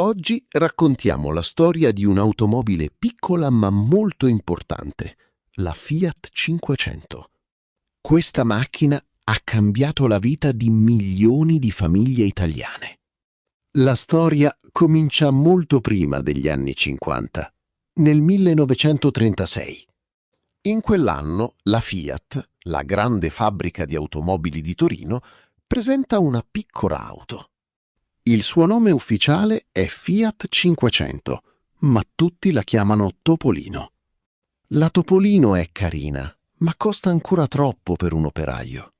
Oggi raccontiamo la storia di un'automobile piccola ma molto importante, la Fiat 500. Questa macchina ha cambiato la vita di milioni di famiglie italiane. La storia comincia molto prima degli anni 50, nel 1936. In quell'anno la Fiat, la grande fabbrica di automobili di Torino, presenta una piccola auto. Il suo nome ufficiale è Fiat 500, ma tutti la chiamano Topolino. La Topolino è carina, ma costa ancora troppo per un operaio.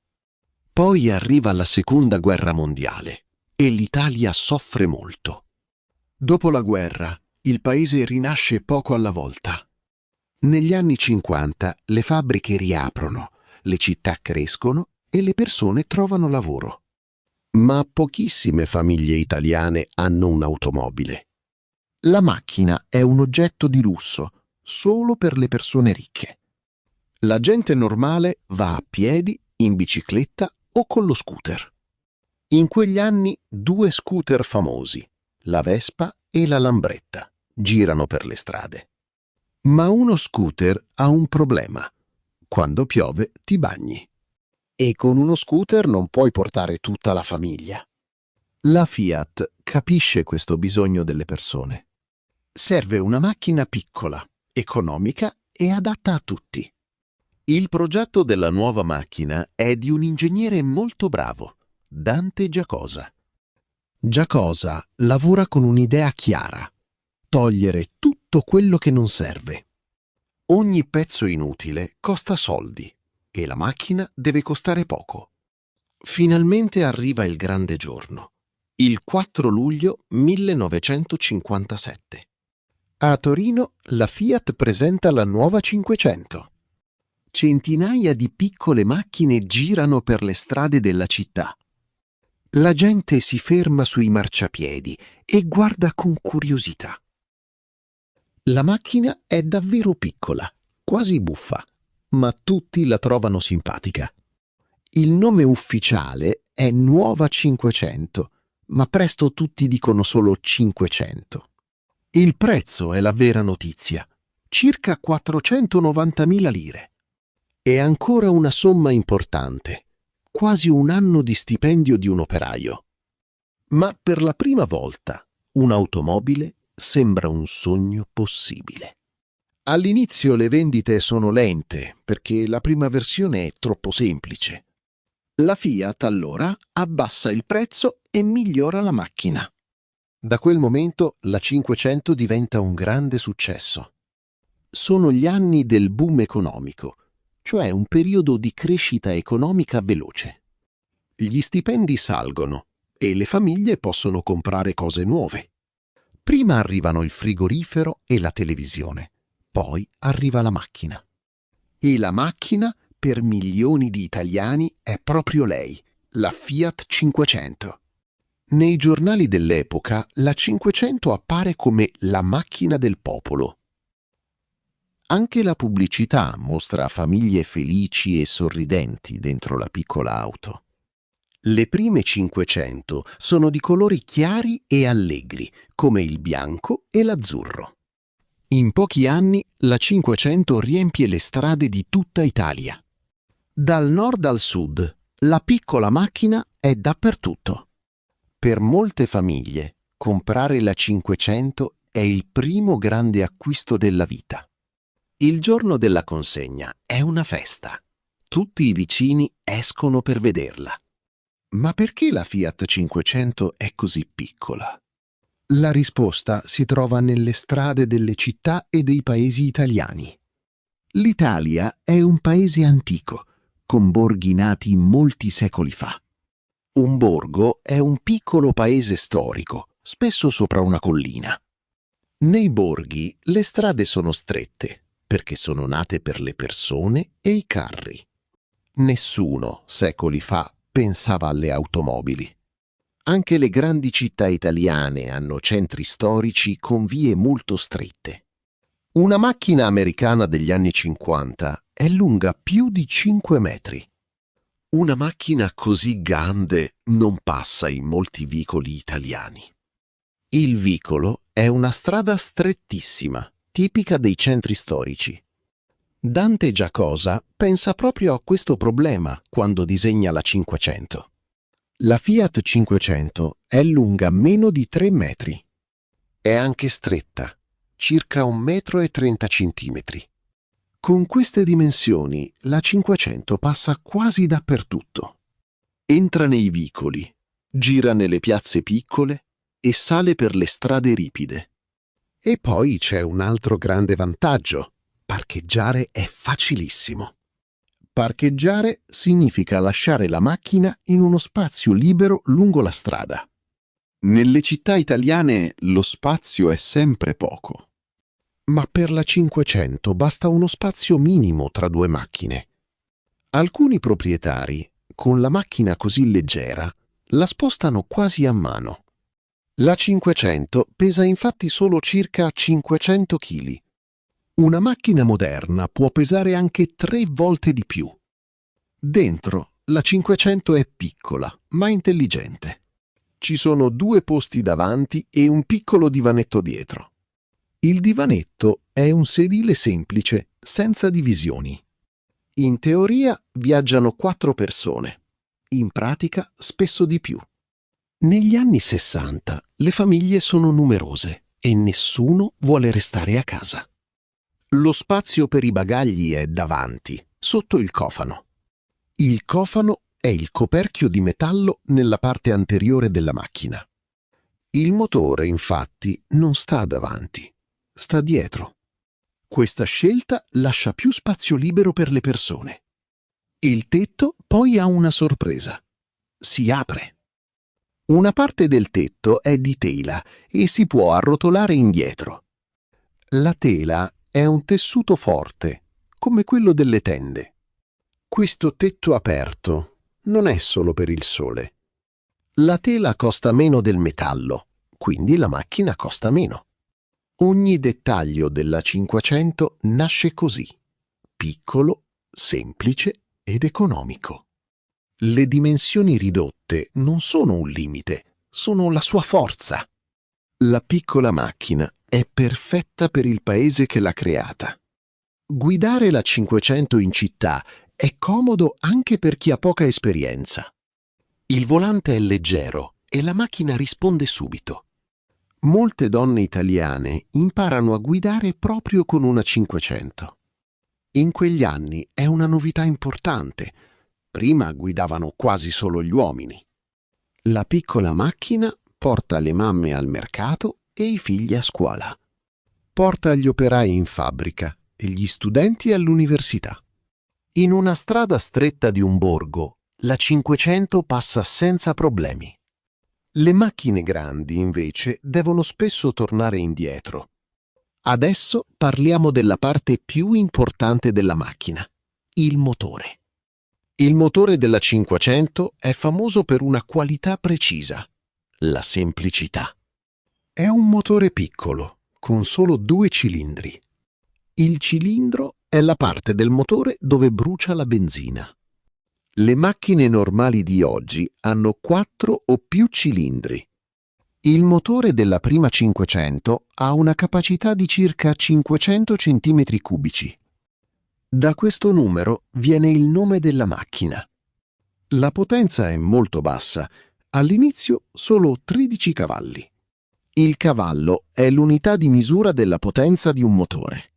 Poi arriva la Seconda Guerra Mondiale e l'Italia soffre molto. Dopo la guerra, il paese rinasce poco alla volta. Negli anni 50 le fabbriche riaprono, le città crescono e le persone trovano lavoro. Ma pochissime famiglie italiane hanno un'automobile. La macchina è un oggetto di lusso solo per le persone ricche. La gente normale va a piedi, in bicicletta o con lo scooter. In quegli anni 2 scooter famosi, la Vespa e la Lambretta, girano per le strade. Ma uno scooter ha un problema. Quando piove ti bagni. E con uno scooter non puoi portare tutta la famiglia. La Fiat capisce questo bisogno delle persone. Serve una macchina piccola, economica e adatta a tutti. Il progetto della nuova macchina è di un ingegnere molto bravo, Dante Giacosa. Giacosa lavora con un'idea chiara: togliere tutto quello che non serve. Ogni pezzo inutile costa soldi e la macchina deve costare poco. Finalmente arriva il grande giorno, il 4 luglio 1957. A Torino la Fiat presenta la nuova 500. Centinaia di piccole macchine girano per le strade della città. La gente si ferma sui marciapiedi e guarda con curiosità. La macchina è davvero piccola, quasi buffa, ma tutti la trovano simpatica. Il nome ufficiale è Nuova 500, ma presto tutti dicono solo 500. Il prezzo è la vera notizia, circa 490.000 lire. È ancora una somma importante, quasi un anno di stipendio di un operaio. Ma per la prima volta un'automobile sembra un sogno possibile. All'inizio le vendite sono lente perché la prima versione è troppo semplice. La Fiat allora abbassa il prezzo e migliora la macchina. Da quel momento la 500 diventa un grande successo. Sono gli anni del boom economico, cioè un periodo di crescita economica veloce. Gli stipendi salgono e le famiglie possono comprare cose nuove. Prima arrivano il frigorifero e la televisione, poi arriva la macchina. E la macchina, per milioni di italiani, è proprio lei, la Fiat 500. Nei giornali dell'epoca la 500 appare come la macchina del popolo. Anche la pubblicità mostra famiglie felici e sorridenti dentro la piccola auto. Le prime 500 sono di colori chiari e allegri, come il bianco e l'azzurro. In pochi anni la 500 riempie le strade di tutta Italia. Dal nord al sud, la piccola macchina è dappertutto. Per molte famiglie, comprare la 500 è il primo grande acquisto della vita. Il giorno della consegna è una festa. Tutti i vicini escono per vederla. Ma perché la Fiat 500 è così piccola? La risposta si trova nelle strade delle città e dei paesi italiani. L'Italia è un paese antico, con borghi nati molti secoli fa. Un borgo è un piccolo paese storico, spesso sopra una collina. Nei borghi le strade sono strette, perché sono nate per le persone e i carri. Nessuno, secoli fa, pensava alle automobili. Anche le grandi città italiane hanno centri storici con vie molto strette. Una macchina americana degli anni 50 è lunga più di 5 metri. Una macchina così grande non passa in molti vicoli italiani. Il vicolo è una strada strettissima, tipica dei centri storici. Dante Giacosa pensa proprio a questo problema quando disegna la 500. La Fiat 500 è lunga meno di 3 metri. È anche stretta, circa 1,30 metri. Con queste dimensioni la 500 passa quasi dappertutto. Entra nei vicoli, gira nelle piazze piccole e sale per le strade ripide. E poi c'è un altro grande vantaggio: parcheggiare è facilissimo. Parcheggiare significa lasciare la macchina in uno spazio libero lungo la strada. Nelle città italiane lo spazio è sempre poco. Ma per la 500 basta uno spazio minimo tra due macchine. Alcuni proprietari, con la macchina così leggera, la spostano quasi a mano. La 500 pesa infatti solo circa 500 kg. Una macchina moderna può pesare anche 3 volte di più. Dentro, la 500 è piccola, ma intelligente. Ci sono 2 posti davanti e un piccolo divanetto dietro. Il divanetto è un sedile semplice, senza divisioni. In teoria viaggiano 4 persone, in pratica spesso di più. Negli anni 60 le famiglie sono numerose e nessuno vuole restare a casa. Lo spazio per i bagagli è davanti, sotto il cofano. Il cofano è il coperchio di metallo nella parte anteriore della macchina. Il motore, infatti, non sta davanti, sta dietro. Questa scelta lascia più spazio libero per le persone. Il tetto poi ha una sorpresa. Si apre. Una parte del tetto è di tela e si può arrotolare indietro. La tela è un tessuto forte, come quello delle tende. Questo tetto aperto non è solo per il sole. La tela costa meno del metallo, quindi la macchina costa meno. Ogni dettaglio della 500 nasce così, piccolo, semplice ed economico. Le dimensioni ridotte non sono un limite, sono la sua forza. La piccola macchina è perfetta per il paese che l'ha creata. Guidare la 500 in città è comodo anche per chi ha poca esperienza. Il volante è leggero e la macchina risponde subito. Molte donne italiane imparano a guidare proprio con una 500. In quegli anni è una novità importante. Prima guidavano quasi solo gli uomini. La piccola macchina porta le mamme al mercato e i figli a scuola. Porta gli operai in fabbrica e gli studenti all'università. In una strada stretta di un borgo, la 500 passa senza problemi. Le macchine grandi, invece, devono spesso tornare indietro. Adesso parliamo della parte più importante della macchina, il motore. Il motore della 500 è famoso per una qualità precisa, la semplicità. È un motore piccolo, con solo 2 cilindri. Il cilindro è la parte del motore dove brucia la benzina. Le macchine normali di oggi hanno 4 o più cilindri. Il motore della prima 500 ha una capacità di circa 500 cm3. Da questo numero viene il nome della macchina. La potenza è molto bassa, all'inizio solo 13 cavalli. Il cavallo è l'unità di misura della potenza di un motore.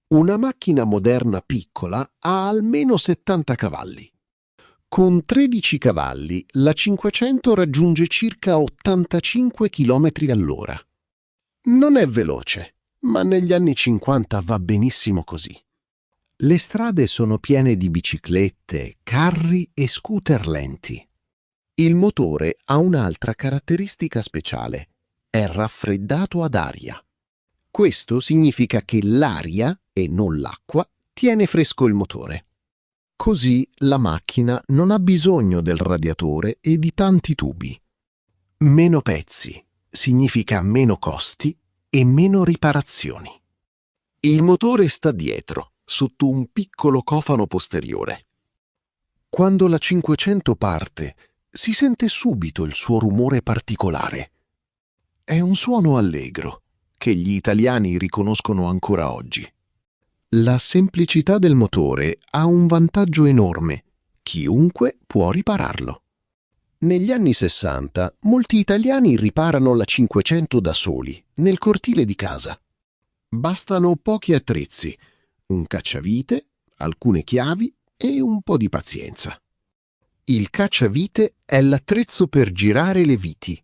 Una macchina moderna piccola ha almeno 70 cavalli. Con 13 cavalli la 500 raggiunge circa 85 km all'ora. Non è veloce, ma negli anni 50 va benissimo così. Le strade sono piene di biciclette, carri e scooter lenti. Il motore ha un'altra caratteristica speciale: è raffreddato ad aria. Questo significa che l'aria, e non l'acqua, tiene fresco il motore. Così la macchina non ha bisogno del radiatore e di tanti tubi. Meno pezzi significa meno costi e meno riparazioni. Il motore sta dietro, sotto un piccolo cofano posteriore. Quando la 500 parte, si sente subito il suo rumore particolare. È un suono allegro che gli italiani riconoscono ancora oggi. La semplicità del motore ha un vantaggio enorme. Chiunque può ripararlo. Negli anni 60 molti italiani riparano la 500 da soli, nel cortile di casa. Bastano pochi attrezzi, un cacciavite, alcune chiavi e un po' di pazienza. Il cacciavite è l'attrezzo per girare le viti.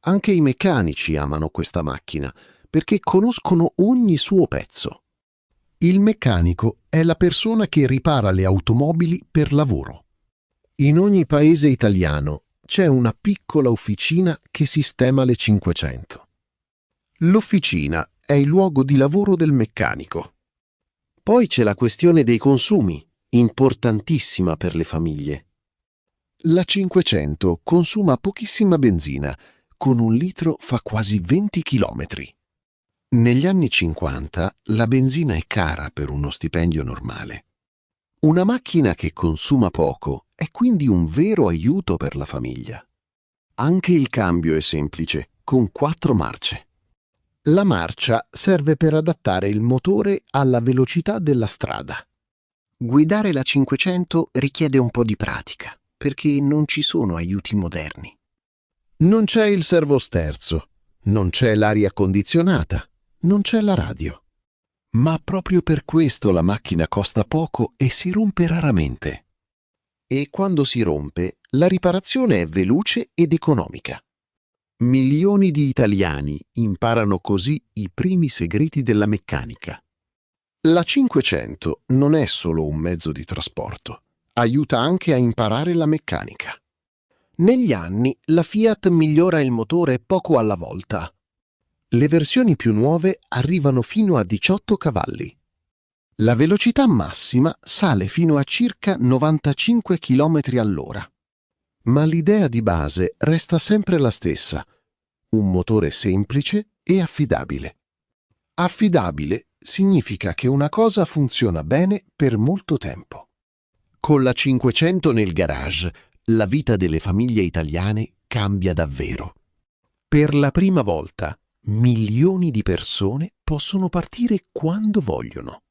Anche i meccanici amano questa macchina perché conoscono ogni suo pezzo. Il meccanico è la persona che ripara le automobili per lavoro. In ogni paese italiano c'è una piccola officina che sistema le 500. L'officina è il luogo di lavoro del meccanico. Poi c'è la questione dei consumi, importantissima per le famiglie. La 500 consuma pochissima benzina, con 1 litro fa quasi 20 chilometri. Negli anni 50 la benzina è cara per uno stipendio normale. Una macchina che consuma poco è quindi un vero aiuto per la famiglia. Anche il cambio è semplice, con 4 marce. La marcia serve per adattare il motore alla velocità della strada. Guidare la 500 richiede un po' di pratica, perché non ci sono aiuti moderni. Non c'è il servosterzo, non c'è l'aria condizionata, non c'è la radio. Ma proprio per questo la macchina costa poco e si rompe raramente. E quando si rompe, la riparazione è veloce ed economica. Milioni di italiani imparano così i primi segreti della meccanica. La 500 non è solo un mezzo di trasporto, aiuta anche a imparare la meccanica. Negli anni la Fiat migliora il motore poco alla volta. Le versioni più nuove arrivano fino a 18 cavalli. La velocità massima sale fino a circa 95 km all'ora. Ma l'idea di base resta sempre la stessa: un motore semplice e affidabile. Affidabile significa che una cosa funziona bene per molto tempo. Con la 500 nel garage, la vita delle famiglie italiane cambia davvero. Per la prima volta, milioni di persone possono partire quando vogliono.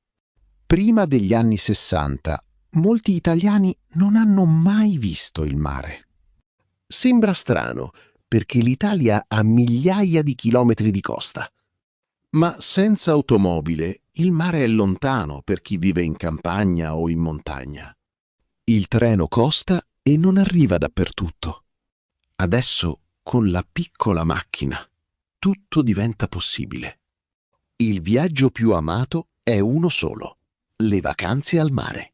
Prima degli anni 60, molti italiani non hanno mai visto il mare. Sembra strano, perché l'Italia ha migliaia di chilometri di costa. Ma senza automobile, il mare è lontano per chi vive in campagna o in montagna. Il treno costa e non arriva dappertutto. Adesso, con la piccola macchina, tutto diventa possibile. Il viaggio più amato è uno solo: le vacanze al mare.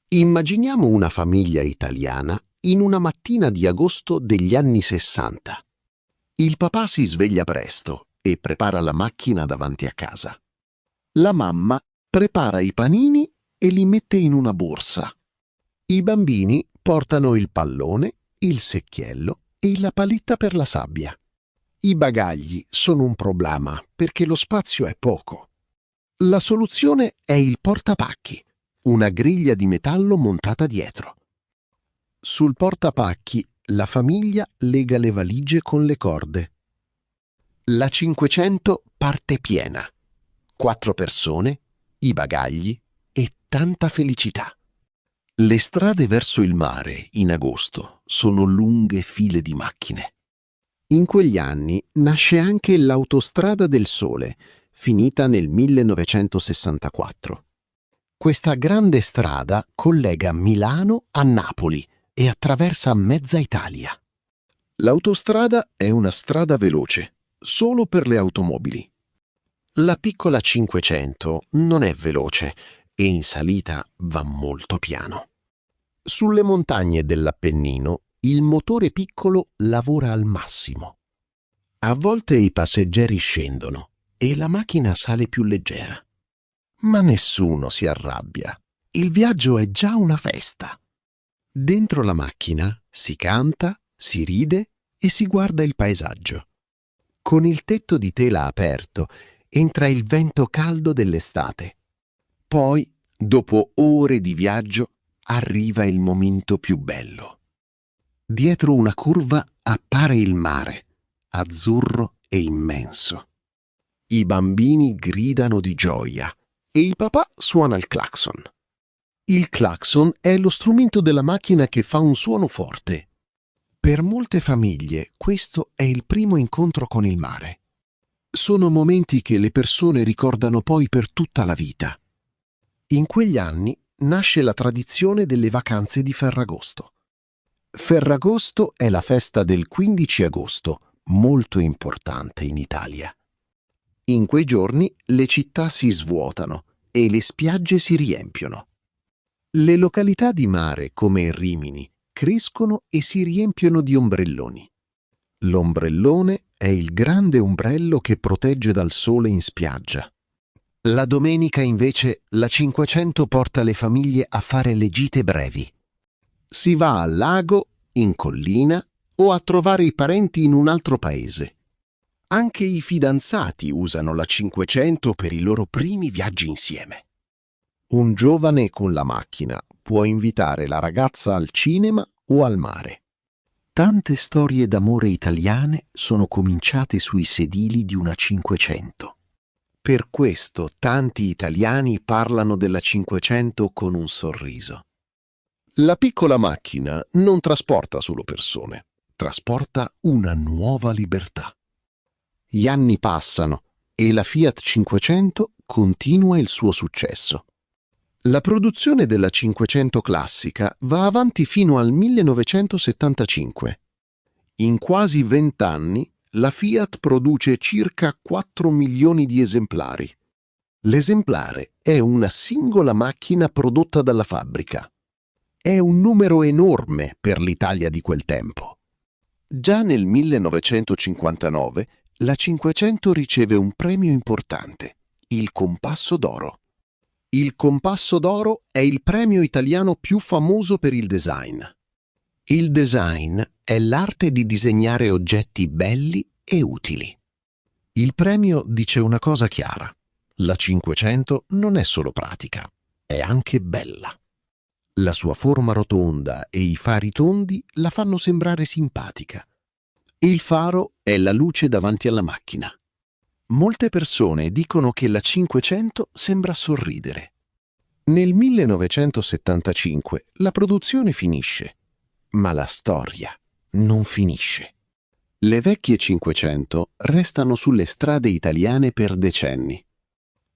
Immaginiamo una famiglia italiana in una mattina di agosto degli anni 60. Il papà si sveglia presto e prepara la macchina davanti a casa. La mamma prepara i panini e li mette in una borsa. I bambini portano il pallone, il secchiello e la palitta per la sabbia. I bagagli sono un problema perché lo spazio è poco. La soluzione è il portapacchi, una griglia di metallo montata dietro. Sul portapacchi la famiglia lega le valigie con le corde. La 500 parte piena. 4 persone, i bagagli e tanta felicità. Le strade verso il mare in agosto sono lunghe file di macchine. In quegli anni nasce anche l'Autostrada del Sole, finita nel 1964. Questa grande strada collega Milano a Napoli e attraversa mezza Italia. L'autostrada è una strada veloce, solo per le automobili. La piccola 500 non è veloce e in salita va molto piano. Sulle montagne dell'Appennino il motore piccolo lavora al massimo. A volte i passeggeri scendono e la macchina sale più leggera. Ma nessuno si arrabbia. Il viaggio è già una festa. Dentro la macchina si canta, si ride e si guarda il paesaggio. Con il tetto di tela aperto entra il vento caldo dell'estate. Poi, dopo ore di viaggio, arriva il momento più bello. Dietro una curva appare il mare, azzurro è immenso. I bambini gridano di gioia e il papà suona il clacson. Il clacson è lo strumento della macchina che fa un suono forte. Per molte famiglie questo è il primo incontro con il mare. Sono momenti che le persone ricordano poi per tutta la vita. In quegli anni nasce la tradizione delle vacanze di Ferragosto. Ferragosto è la festa del 15 agosto, molto importante in Italia. In quei giorni le città si svuotano e le spiagge si riempiono. Le località di mare, come Rimini, crescono e si riempiono di ombrelloni. L'ombrellone è il grande ombrello che protegge dal sole in spiaggia. La domenica, invece, la 500 porta le famiglie a fare le gite brevi. Si va al lago, in collina o a trovare i parenti in un altro paese. Anche i fidanzati usano la 500 per i loro primi viaggi insieme. Un giovane con la macchina può invitare la ragazza al cinema o al mare. Tante storie d'amore italiane sono cominciate sui sedili di una 500. Per questo tanti italiani parlano della 500 con un sorriso. La piccola macchina non trasporta solo persone, trasporta una nuova libertà. Gli anni passano e la Fiat 500 continua il suo successo. La produzione della 500 classica va avanti fino al 1975. In quasi 20 anni la Fiat produce circa 4 milioni di esemplari. L'esemplare è una singola macchina prodotta dalla fabbrica. È un numero enorme per l'Italia di quel tempo. Già nel 1959 la 500 riceve un premio importante, il Compasso d'Oro. Il Compasso d'Oro è il premio italiano più famoso per il design. Il design è l'arte di disegnare oggetti belli e utili. Il premio dice una cosa chiara: la 500 non è solo pratica, è anche bella. La sua forma rotonda e i fari tondi la fanno sembrare simpatica. Il faro è la luce davanti alla macchina. Molte persone dicono che la 500 sembra sorridere. Nel 1975 la produzione finisce, ma la storia non finisce. Le vecchie 500 restano sulle strade italiane per decenni.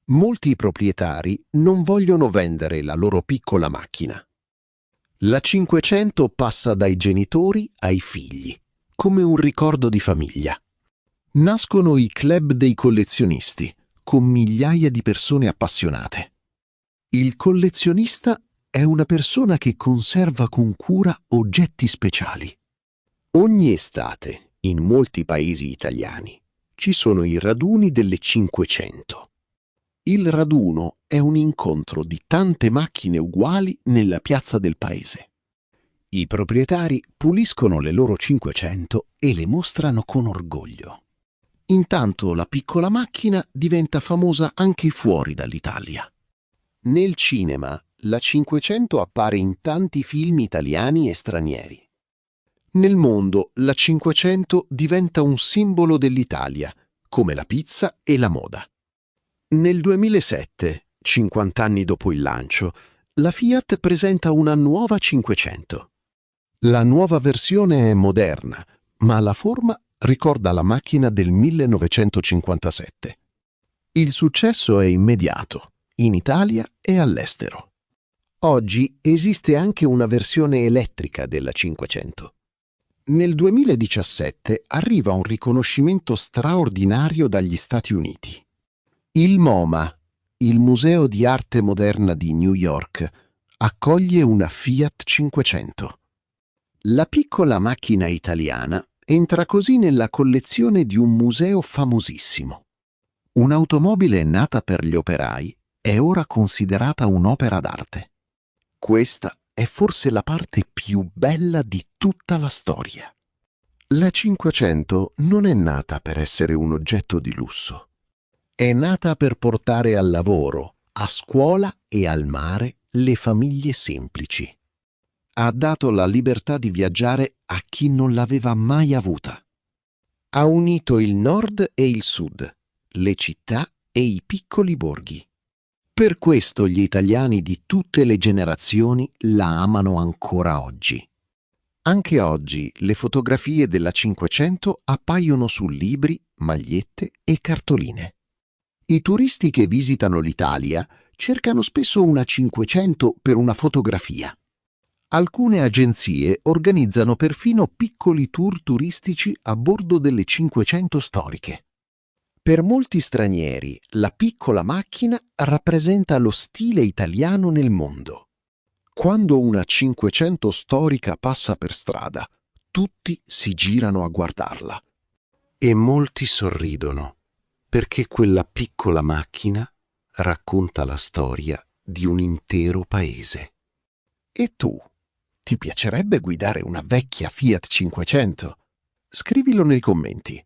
Molti proprietari non vogliono vendere la loro piccola macchina. La 500 passa dai genitori ai figli, come un ricordo di famiglia. Nascono i club dei collezionisti, con migliaia di persone appassionate. Il collezionista è una persona che conserva con cura oggetti speciali. Ogni estate, in molti paesi italiani, ci sono i raduni delle 500. Il raduno è un incontro di tante macchine uguali nella piazza del paese. I proprietari puliscono le loro 500 e le mostrano con orgoglio. Intanto la piccola macchina diventa famosa anche fuori dall'Italia. Nel cinema la 500 appare in tanti film italiani e stranieri. Nel mondo la 500 diventa un simbolo dell'Italia, come la pizza e la moda. Nel 2007, 50 anni dopo il lancio, la Fiat presenta una nuova 500. La nuova versione è moderna, ma la forma ricorda la macchina del 1957. Il successo è immediato, in Italia e all'estero. Oggi esiste anche una versione elettrica della 500. Nel 2017 arriva un riconoscimento straordinario dagli Stati Uniti. Il MoMA, il Museo di Arte Moderna di New York, accoglie una Fiat 500. La piccola macchina italiana entra così nella collezione di un museo famosissimo. Un'automobile nata per gli operai è ora considerata un'opera d'arte. Questa è forse la parte più bella di tutta la storia. La 500 non è nata per essere un oggetto di lusso. È nata per portare al lavoro, a scuola e al mare le famiglie semplici. Ha dato la libertà di viaggiare a chi non l'aveva mai avuta. Ha unito il nord e il sud, le città e i piccoli borghi. Per questo gli italiani di tutte le generazioni la amano ancora oggi. Anche oggi le fotografie della 500 appaiono su libri, magliette e cartoline. I turisti che visitano l'Italia cercano spesso una 500 per una fotografia. Alcune agenzie organizzano perfino piccoli tour turistici a bordo delle 500 storiche. Per molti stranieri, la piccola macchina rappresenta lo stile italiano nel mondo. Quando una 500 storica passa per strada, tutti si girano a guardarla. E molti sorridono, perché quella piccola macchina racconta la storia di un intero paese. E tu? Ti piacerebbe guidare una vecchia Fiat 500? Scrivilo nei commenti.